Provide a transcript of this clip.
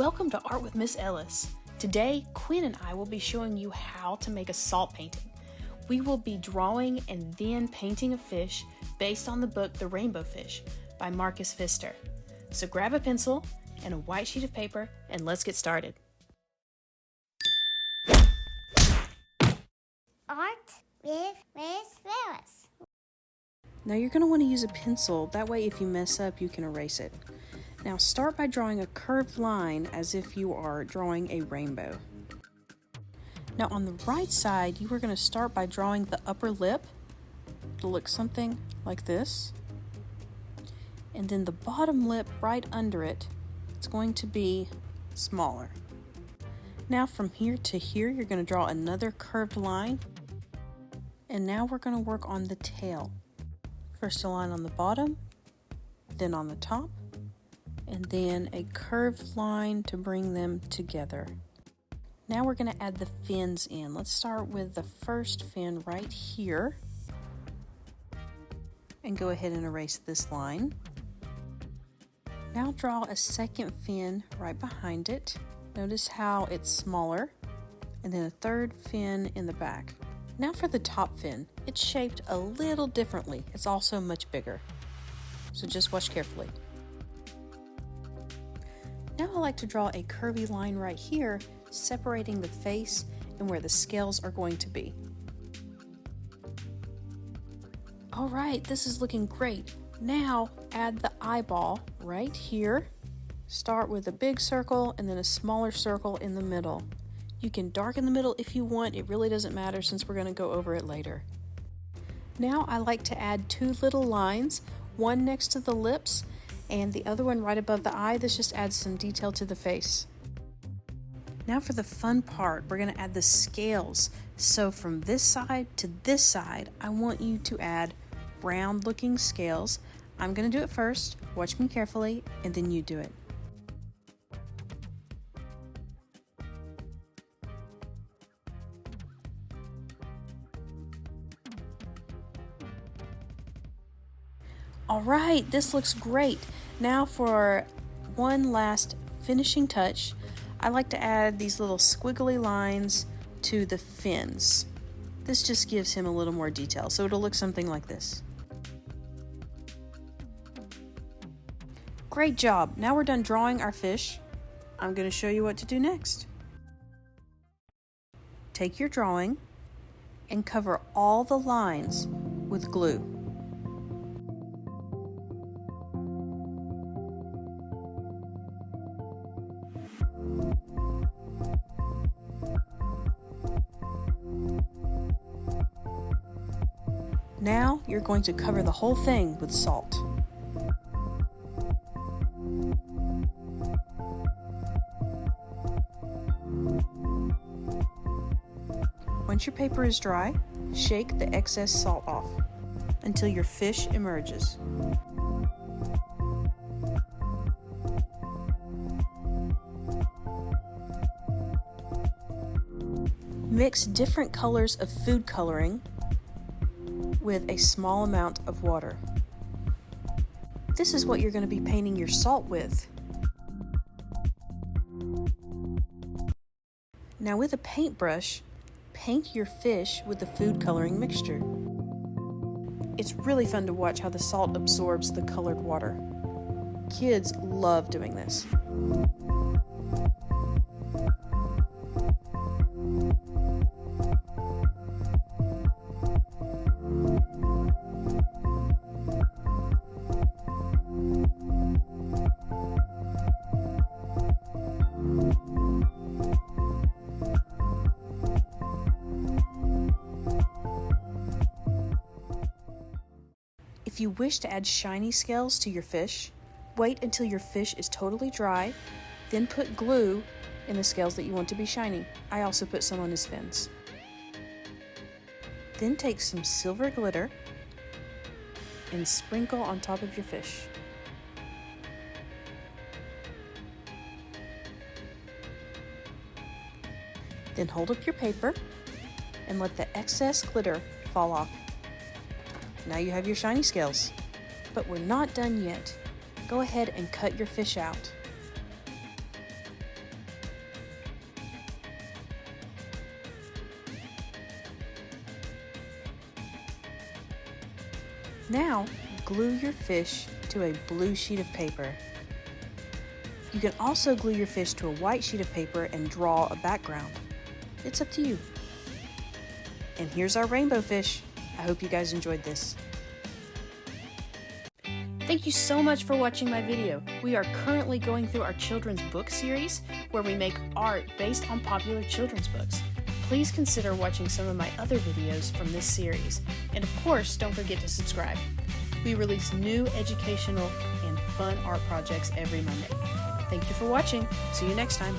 Welcome to Art with Miss Ellis. Today, Quinn and I will be showing you how to make a salt painting. We will be drawing and then painting a fish based on the book The Rainbow Fish by Marcus Pfister. So grab a pencil and a white sheet of paper and let's get started. Art with Miss Ellis. Now you're going to want to use a pencil, that way if you mess up you can erase it. Now start by drawing a curved line as if you are drawing a rainbow. Now on the right side, you are going to start by drawing the upper lip to look something like this. And then the bottom lip right under it, it's going to be smaller. Now from here to here, you're going to draw another curved line. And now we're going to work on the tail. First a line on the bottom, then on the top, and then a curved line to bring them together. Now we're going to add the fins in. Let's start with the first fin right here and go ahead and erase this line. Now draw a second fin right behind it. Notice how it's smaller, and then a third fin in the back. Now for the top fin, it's shaped a little differently. It's also much bigger, so just watch carefully. Now I like to draw a curvy line right here, separating the face and where the scales are going to be. All right, this is looking great. Now add the eyeball right here. Start with a big circle and then a smaller circle in the middle. You can darken the middle if you want, it really doesn't matter since we're going to go over it later. Now I like to add two little lines, one next to the lips and the other one right above the eye. This just adds some detail to the face. Now for the fun part, we're going to add the scales. So from this side to this side, I want you to add round looking scales. I'm going to do it first, watch me carefully, and then you do it. All right, this looks great. Now for one last finishing touch, I like to add these little squiggly lines to the fins. This just gives him a little more detail, so it'll look something like this. Great job. Now we're done drawing our fish. I'm going to show you what to do next. Take your drawing and cover all the lines with glue. Now you're going to cover the whole thing with salt. Once your paper is dry, shake the excess salt off until your fish emerges. Mix different colors of food coloring with a small amount of water. This is what you're going to be painting your salt with. Now with a paintbrush, paint your fish with the food coloring mixture. It's really fun to watch how the salt absorbs the colored water. Kids love doing this. If you wish to add shiny scales to your fish, wait until your fish is totally dry, then put glue in the scales that you want to be shiny. I also put some on his fins. Then take some silver glitter and sprinkle on top of your fish. Then hold up your paper and let the excess glitter fall off. Now you have your shiny scales. But we're not done yet. Go ahead and cut your fish out. Now, glue your fish to a blue sheet of paper. You can also glue your fish to a white sheet of paper and draw a background. It's up to you. And here's our rainbow fish. I hope you guys enjoyed this. Thank you so much for watching my video. We are currently going through our children's book series where we make art based on popular children's books. Please consider watching some of my other videos from this series. And of course, don't forget to subscribe. We release new educational and fun art projects every Monday. Thank you for watching. See you next time.